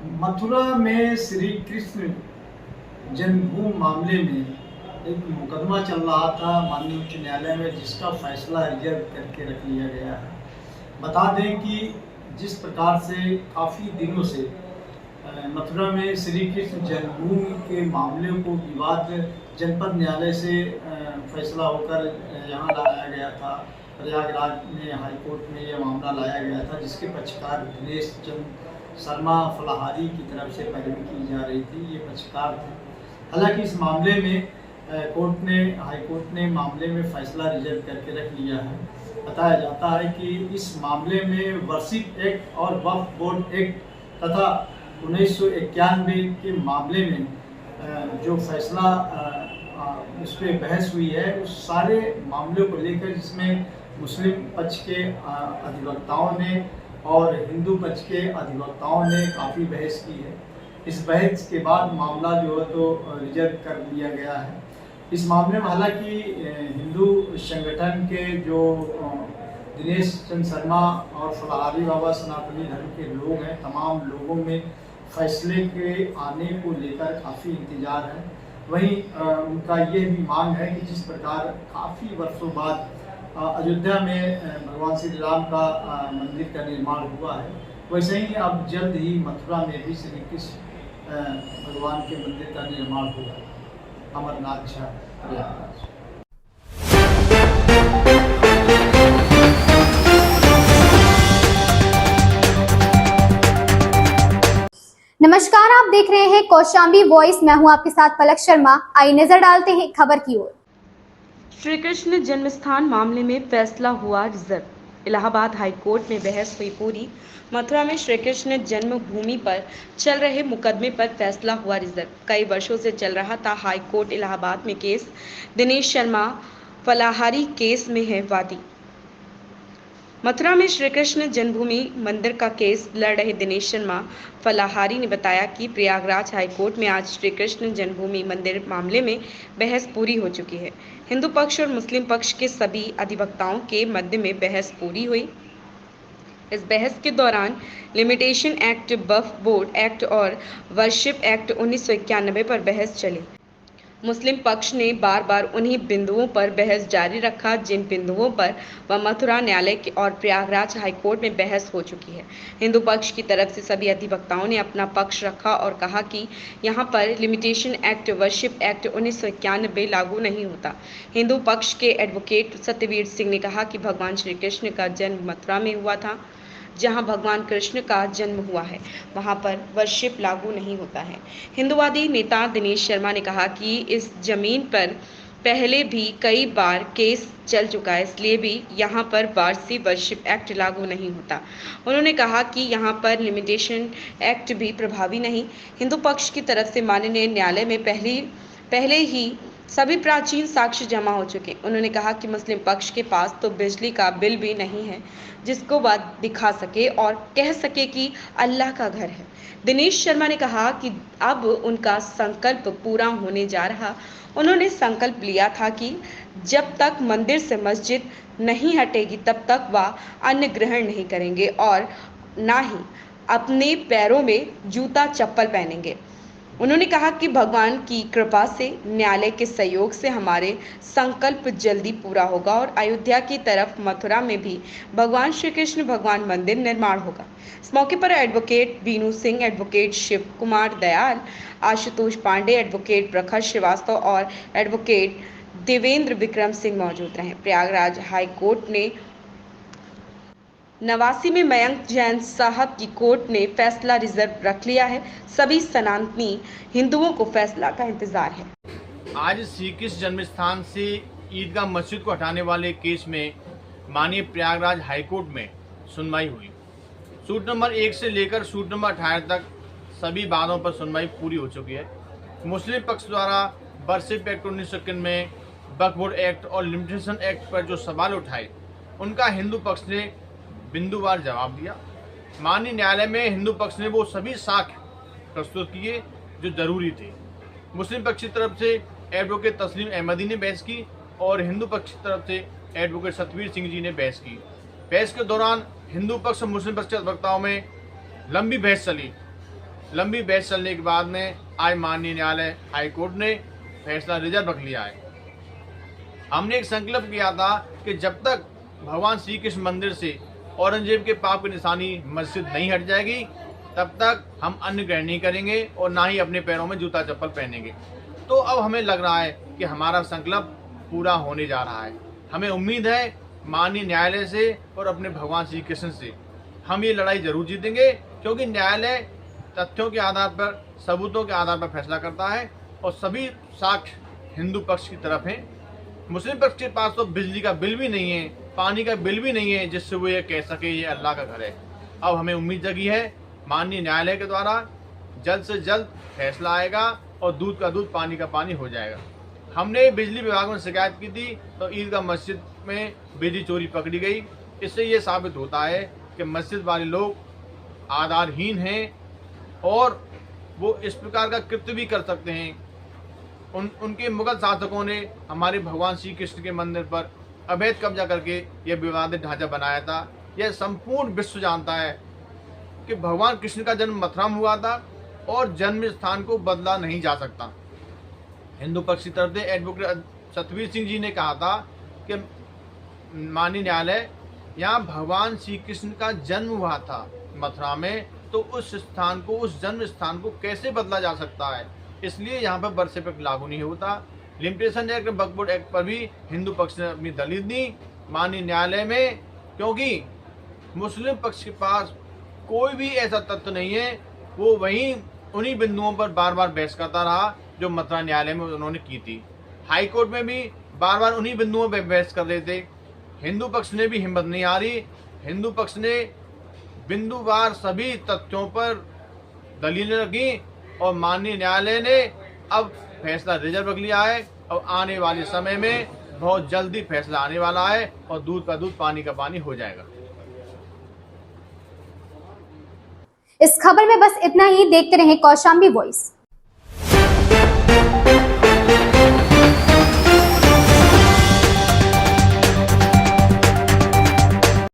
मथुरा में श्री कृष्ण जन्मभूमि मामले में एक मुकदमा चल रहा था माननीय उच्च न्यायालय में, जिसका फैसला रिजर्व करके रख लिया गया है। बता दें कि जिस प्रकार से काफ़ी दिनों से मथुरा में श्री कृष्ण जन्मभूमि के मामले को विवाद जनपद न्यायालय से फैसला होकर यहाँ लाया गया था। प्रयागराज में हाई कोर्ट में यह मामला लाया गया था, जिसके पक्षकार दिनेश चंद शर्मा फलाहारी की तरफ से पैरवी की जा रही थी। ये पक्षकार थे। हालांकि इस मामले में हाई कोर्ट ने मामले में फैसला रिजर्व करके रख लिया है। बताया जाता है कि इस मामले में वर्शिप एक्ट और वक्फ बोर्ड एक्ट तथा 1991 के मामले में जो फैसला उस पर बहस हुई है, उस सारे मामलों को लेकर जिसमें मुस्लिम पक्ष के अधिवक्ताओं ने और हिंदू पक्ष के अधिवक्ताओं ने काफ़ी बहस की है। इस बहस के बाद मामला जो है तो रिजर्व कर लिया गया है। इस मामले में हालांकि हिंदू संगठन के जो दिनेश चंद शर्मा और फलाहारी बाबा सनातनी धर्म के लोग हैं, तमाम लोगों में फैसले के आने को लेकर काफ़ी इंतजार है। वहीं उनका ये भी मांग है कि जिस प्रकार काफ़ी वर्षों बाद अयोध्या में भगवान श्री राम का मंदिर का निर्माण हुआ है, वैसे ही अब जल्द ही मथुरा में भी श्री कृष्ण भगवान के मंदिर का निर्माण होगा। अमरनाथ झा, प्रयागराज। नमस्कार, आप देख रहे हैं कौशाम्बी वॉइस। मैं हूं आपके साथ पलक शर्मा। आइए नजर डालते हैं खबर की ओर। श्री कृष्ण जन्मस्थान मामले में फैसला हुआ रिजर्व। इलाहाबाद हाई कोर्ट में बहस हुई पूरी। मथुरा में श्री कृष्ण जन्मभूमि पर चल रहे मुकदमे पर फैसला हुआ रिजर्व। कई वर्षों से चल रहा था हाई कोर्ट इलाहाबाद में केस। दिनेश शर्मा फलाहारी केस में है वादी। मथुरा में श्री कृष्ण जन्मभूमि मंदिर का केस लड़ रहे दिनेश शर्मा फलाहारी ने बताया कि प्रयागराज हाई कोर्ट में आज श्री कृष्ण जन्मभूमि मंदिर मामले में बहस पूरी हो चुकी है। हिंदू पक्ष और मुस्लिम पक्ष के सभी अधिवक्ताओं के मध्य में बहस पूरी हुई। इस बहस के दौरान लिमिटेशन एक्ट, वक्फ बोर्ड एक्ट और वर्शिप एक्ट 1991 पर बहस चली। मुस्लिम पक्ष ने बार बार उन्हीं बिंदुओं पर बहस जारी रखा जिन बिंदुओं पर वह मथुरा न्यायालय और प्रयागराज हाईकोर्ट में बहस हो चुकी है। हिंदू पक्ष की तरफ से सभी अधिवक्ताओं ने अपना पक्ष रखा और कहा कि यहां पर लिमिटेशन एक्ट, वर्शिप एक्ट 1991 लागू नहीं होता। हिंदू पक्ष के एडवोकेट सत्यवीर सिंह ने कहा कि भगवान श्री कृष्ण का जन्म मथुरा में हुआ था। जहां भगवान कृष्ण का जन्म हुआ है वहां पर वर्शिप लागू नहीं होता है। हिंदुवादी नेता दिनेश शर्मा ने कहा कि इस जमीन पर पहले भी कई बार केस चल चुका है, इसलिए भी यहाँ पर वारसी वर्शिप एक्ट लागू नहीं होता। उन्होंने कहा कि यहाँ पर लिमिटेशन एक्ट भी प्रभावी नहीं। हिंदू पक्ष की तरफ से माननीय न्यायालय में पहले ही सभी प्राचीन साक्ष्य जमा हो चुके। उन्होंने कहा कि मुस्लिम पक्ष के पास तो बिजली का बिल भी नहीं है जिसको वह दिखा सके और कह सके कि अल्लाह का घर है। दिनेश शर्मा ने कहा कि अब उनका संकल्प पूरा होने जा रहा। उन्होंने संकल्प लिया था कि जब तक मंदिर से मस्जिद नहीं हटेगी तब तक वह अन्न ग्रहण नहीं करेंगे और ना ही अपने पैरों में जूता चप्पल पहनेंगे। उन्होंने कहा कि भगवान की कृपा से, न्यायालय के सहयोग से हमारे संकल्प जल्दी पूरा होगा और अयोध्या की तरफ मथुरा में भी भगवान श्री कृष्ण भगवान मंदिर निर्माण होगा। इस मौके पर advocate Binu Singh, advocate Shiv Kumar Dayal, Ashutosh Pandey, advocate Prakhar Shrivastava और एडवोकेट देवेंद्र विक्रम सिंह मौजूद रहे। प्रयागराज हाई कोर्ट ने 89 में मयंक जैन साहब की कोर्ट ने फैसला रिजर्व रख लिया है। सभी सनातनी हिंदुओं को फैसला का इंतजार है। आज श्री कृष्ण जन्मस्थान से ईदगाह मस्जिद को हटाने वाले केस में माननीय प्रयागराज हाईकोर्ट में सुनवाई हुई। सूट नंबर 1 से लेकर सूट नंबर 18 तक सभी बातों पर सुनवाई पूरी हो चुकी है। मुस्लिम पक्ष द्वारा वर्शिप एक्ट 1991 में, वक्फ बोर्ड एक्ट और लिमिटेशन एक्ट पर जो सवाल उठाए उनका हिंदू पक्ष ने बिंदुवार जवाब दिया। माननीय न्यायालय में हिंदू पक्ष ने वो सभी साक्ष्य प्रस्तुत किए जो जरूरी थे। मुस्लिम पक्ष की तरफ से एडवोकेट तस्लीम अहमदी ने बहस की और हिंदू पक्ष की तरफ से एडवोकेट सतवीर सिंह जी ने बहस की। बहस के दौरान हिंदू पक्ष और मुस्लिम पक्ष के अधिवक्ताओं में लंबी बहस चली लंबी बहस चलने के बाद में आज माननीय न्यायालय हाई कोर्ट ने फैसला रिजर्व रख लिया है। हमने एक संकल्प किया था कि जब तक भगवान श्री कृष्ण मंदिर से औरंगजेब के पाप की निशानी मस्जिद नहीं हट जाएगी तब तक हम अन्न ग्रहण नहीं करेंगे और ना ही अपने पैरों में जूता चप्पल पहनेंगे। तो अब हमें लग रहा है कि हमारा संकल्प पूरा होने जा रहा है। हमें उम्मीद है माननीय न्यायालय से और अपने भगवान श्री कृष्ण से हम ये लड़ाई जरूर जीतेंगे, क्योंकि न्यायालय तथ्यों के आधार पर, सबूतों के आधार पर फैसला करता है और सभी साक्ष्य हिंदू पक्ष की तरफ हैं। मुस्लिम पक्ष के पास तो बिजली का बिल भी नहीं है, पानी का बिल भी नहीं है जिससे वो ये कह सके ये अल्लाह का घर है। अब हमें उम्मीद जगी है माननीय न्यायालय के द्वारा जल्द से जल्द फैसला आएगा और दूध का दूध पानी का पानी हो जाएगा। हमने बिजली विभाग में शिकायत की थी तो ईदगाह मस्जिद में बिजली चोरी पकड़ी गई। इससे ये साबित होता है कि मस्जिद वाले लोग आधारहीन हैं और वो इस प्रकार का कृत्य भी कर सकते हैं। उनके मुगल शासकों ने हमारे भगवान श्री कृष्ण के मंदिर पर अवैध कब्जा करके यह विवादित ढांचा बनाया था। यह संपूर्ण विश्व जानता है कि भगवान कृष्ण का जन्म मथुरा में हुआ था और जन्म स्थान को बदला नहीं जा सकता। हिंदू पक्ष की तरफ से एडवोकेट सतवीर सिंह जी ने कहा था कि माननीय न्यायालय, यहाँ भगवान श्री कृष्ण का जन्म हुआ था मथुरा में, तो उस स्थान को, उस जन्म स्थान को कैसे बदला जा सकता है, इसलिए यहाँ पर बर्थ सर्टिफिकेट लागू नहीं होता। लिमिटेशन एक्ट, वक्फ बोर्ड एक्ट पर भी हिंदू पक्ष ने अपनी दलील दी माननीय न्यायालय में, क्योंकि मुस्लिम पक्ष के पास कोई भी ऐसा तथ्य नहीं है। वो वहीं उन्हीं बिंदुओं पर बार बार बहस करता रहा जो मथुरा न्यायालय में उन्होंने की थी। हाई कोर्ट में भी बार बार उन्हीं बिंदुओं पर बहस कर रहे थे। हिंदू पक्ष ने भी हिम्मत नहीं हारी। हिंदू पक्ष ने बिंदुवार सभी तथ्यों पर दलीलें रखी और माननीय न्यायालय ने अब फैसला रिजर्व रख लिया है और आने वाले समय में बहुत जल्दी फैसला आने वाला है और दूध का दूध पानी का पानी हो जाएगा। इस खबर में बस इतना ही। देखते रहें कौशाम्बी वॉइस।